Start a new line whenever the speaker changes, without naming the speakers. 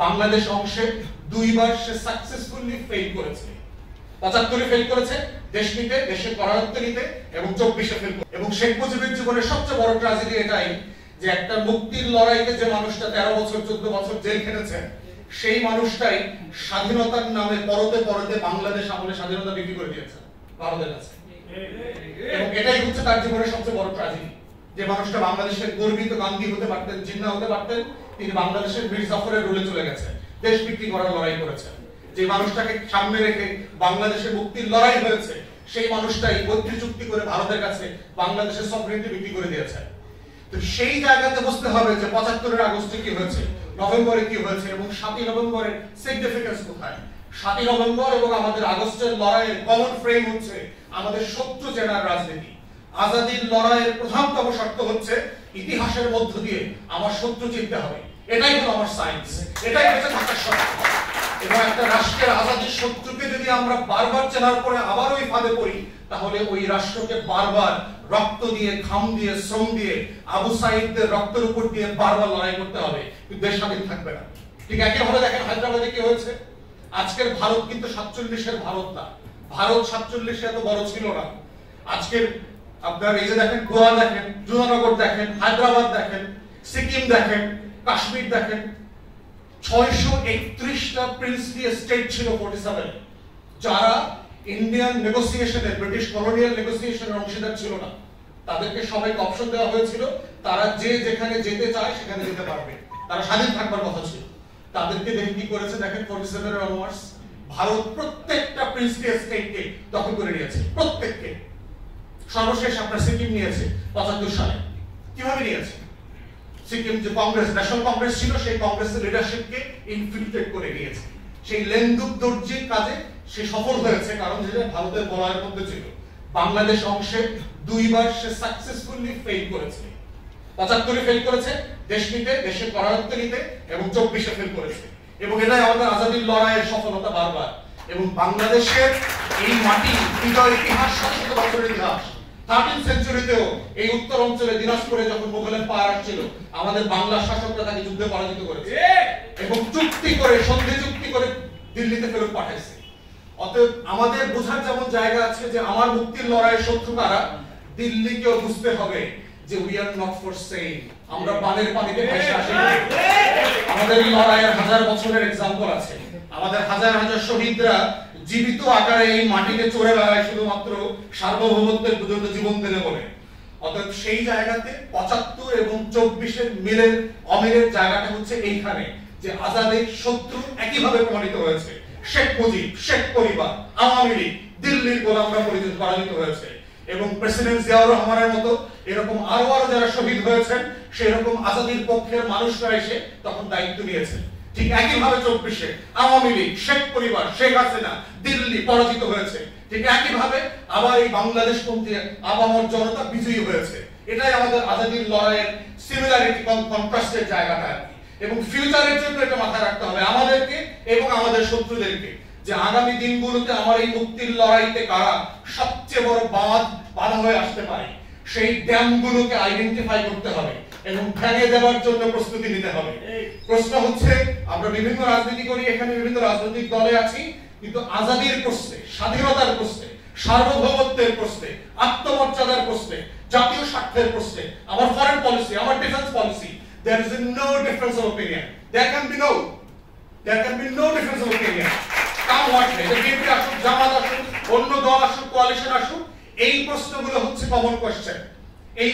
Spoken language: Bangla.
বাংলাদেশ অংশে দুইবার সে সাকসেসফুলি ফেল করেছে। ৭৫-এ ফেল করেছে দেশ নিতে, দেশের করায়ত্ত নিতে, এবং ২৪-এ ফেল করেছে। এবং শেখ মুজিবের জীবনের সবচেয়ে বড় ট্র্যাজেডি এটাই যে একটা মুক্তির লড়াইতে যে মানুষটা ১৩ বছর ১৪ বছর জেল খেটেছে, সেই মানুষটাই স্বাধীনতার নামে পরতে পরতে বাংলাদেশ আমলে স্বাধীনতা বিক্রি করে দিয়েছে ভারতের কাছে। এবং এটাই হচ্ছে তার জীবনের সবচেয়ে বড় ট্র্যাজেডি, যে মানুষটা বাংলাদেশের গর্বিত গান্ধী হতে পারতেন, জিন্নাহ হতে পারতেন, তিনি বাংলাদেশের মীর জাফরের রোলে চলে গেছেন, দেশ বিক্রি করার লড়াই করেছেন। যে মানুষটাকে সামনে রেখে বাংলাদেশের মুক্তির লড়াই হয়েছে, সেই মানুষটাই বৈঠি চুক্তি করে ভারতের কাছে বাংলাদেশের সভরেনিটি বিক্রি করে দিয়েছে। তো সেই জায়গাতে বুঝতে হবে যে ৭৫-এর আগস্টে কি হয়েছে, নভেম্বরে কি হয়েছে, এবং ৭ই নভেম্বরের সিগনিফিকেন্স কোথায়। ৭ই নভেম্বর এবং আমাদের আগস্টের লড়াইয়ের কমন ফ্রেম হচ্ছে আমাদের শত্রু চেনার রাজনীতি। আজাদির লড়াইয়ের প্রধানতম শর্ত হচ্ছে ইতিহাসের মধ্য দিয়ে আমার শত্রু চিনতে হবে। এটাই হলো আমার সায়েন্স, এটাই হচ্ছে থাকার শর্ত। এবং একটা রাষ্ট্রের আজাদির শত্রুকে যদি আমরা বারবার চেনার পরে আবার ওই ফাঁদে পড়ি, তাহলে ওই রাষ্ট্রকে বারবার রক্ত দিয়ে, ঘাম দিয়ে, শ্রম দিয়ে, আবু সাইদদের রক্তের উপর দিয়ে বারবার লড়াই করতে হবে, কিন্তু দেশ স্বাধীন থাকবে না। ঠিক একইভাবে দেখেন হায়দ্রাবাদে কি হয়েছে। আজকের ভারত কিন্তু ৪৭-এর ভারত না। ভারত ৪৭-এ এত বড় ছিল না। আজকের আপনার এই যে দেখেন, গোয়া দেখেন, জুনানগর দেখেন, হায়দ্রাবাদ দেখেন, সিকিম দেখেন, কাশ্মীর দেখেন, ৬৩১টা প্রিন্সলি স্টেট ছিল 47, যারা ইন্ডিয়ান নেগোসিয়েশনের, ব্রিটিশ কলোনিয়াল নেগোসিয়েশনের অংশীদার ছিল না। তাদেরকে সবাইকে অপশন দেওয়া হয়েছিল, তারা যে যেখানে যেতে চায় সেখানে যেতে পারবে, তারা স্বাধীন থাকবার কথা ছিল। তাদেরকে দেখে কি করেছে দেখেন, 47-এর অনওয়ার্ডস ভারত প্রত্যেকটা প্রিন্সলি স্টেটকে দখল করে নিয়েছে, প্রত্যেককে। সর্বশেষ আপনার সিকিম নিয়েছে ৭৫ সালে। কিভাবে নিয়েছে? সিকিম যে কংগ্রেস, ন্যাশনাল কংগ্রেস ছিল, সেই কংগ্রেসের লিডারশিপকে ইনফিল্ট্রেট করে নিয়েছে। সেই লেন্দুক দর্জির কাজে সে সফল হয়েছে, কারণ যেটা ভারতের বলয়ের মধ্যে ছিল। বাংলাদেশ অংশে দুইবার সে সাকসেসফুলি ফেল করেছে। ৭৫-এ ফেল করেছে দেশ নিতে, দেশের করায়ত্ত নিতে, এবং ২৪-এ ফেল করেছে। এবং এটাই আমাদের আজাদির লড়াইয়ের সফলতা বারবার। এবং বাংলাদেশের এই মাটি বিজয় ইতিহাস, শত শত বছরের ইতিহাস। 13th সেঞ্চুরিতেও এই উত্তর অঞ্চলে দিনাজপুরে যখন মুঘলের পাহাড় আসছিল, আমাদের বাংলা শাসকরা তাকে যুদ্ধে পরাজিত করেছে এবং চুক্তি করে, সন্ধি চুক্তি করে দিল্লিতে ফেরত পাঠাইছে। অতএব আমাদের বোঝার যেমন জায়গা আছে যে আমার মুক্তির লড়াইয়ের শত্রু কারা, দিল্লিকেও বুঝতে হবে যে we are not for saying, আমরা বানের পানিতে ভেসে আসি। আমাদের লড়াইয়ের হাজার বছরের এক্সাম্পল আছে। আমাদের হাজার হাজার শহীদরা জীবিত আকারে এই মাটিতে চড়ে বেড়ায় শুধুমাত্র সার্বভৌমত্বের জন্য জীবন দিলে বলে। অতএব সেই জায়গাতে ৭৫ এবং ২৪-এর মিলের অমিলের জায়গাটা হচ্ছে এইখানে, যে আজাদের শত্রু একইভাবে প্রমাণিত হয়েছে। শেখ মুজিব, শেখ পরিবার, আওয়ামী লীগ, দিল্লির গোলামরা পরাজিত হয়েছে। এবং প্রেসিডেন্ট জিয়াউর রহমানের মতো এরকম আরো যারা শহীদ হয়েছেন, সেই রকম আজাদির পক্ষের মানুষরা এসে তখন দায়িত্ব নিয়েছেন। ঠিক একইভাবে ২৪-এ আওয়ামী লীগ, শেখ পরিবার, শেখ হাসিনা, দিল্লি পরাজিত হয়েছে। ঠিক একইভাবে আবার এই বাংলাদেশপন্থী আপামর জনতা বিজয়ী হয়েছে। এটাই আমাদের আজাদির লড়াইয়ের সিমিলারিটি, কন্ট্রাস্টের জায়গাটা আর কি। এবং ফিউচারের জন্য এটা মাথায় রাখতে হবে আমাদেরকে এবং আমাদের শত্রুদেরকে, যে আগামী দিনগুলোতে আমার এই মুক্তির লড়াইতে কারা সবচেয়ে বড় বাধা হয়ে আসতে পারে, সেই ড্যামগুলোকে আইডেন্টিফাই করতে হবে এবং ভেঙে দেওয়ার জন্য প্রস্তুতি নিতে হবে। প্রশ্ন হচ্ছে, আমরা বিভিন্ন রাজনীতি করি, এখানে বিভিন্ন রাজনৈতিক দলে আছি, কিন্তু আজাদির প্রশ্নে, স্বাধীনতার প্রশ্নে, সার্বভৌমত্বের প্রশ্নে, আত্মমর্যাদার প্রশ্নে, জাতীয় স্বার্থের প্রশ্নে, আমার ফরেন পলিসি, আমার defence policy, there is no difference of opinion. There can be no difference of opinion. Come what may, BNP আসুক, জামাত আসুক, অন্য দল আসুক, কোয়ালিশন আসুক, এই প্রশ্নগুলো হচ্ছে কমন কোয়েশ্চেন। এই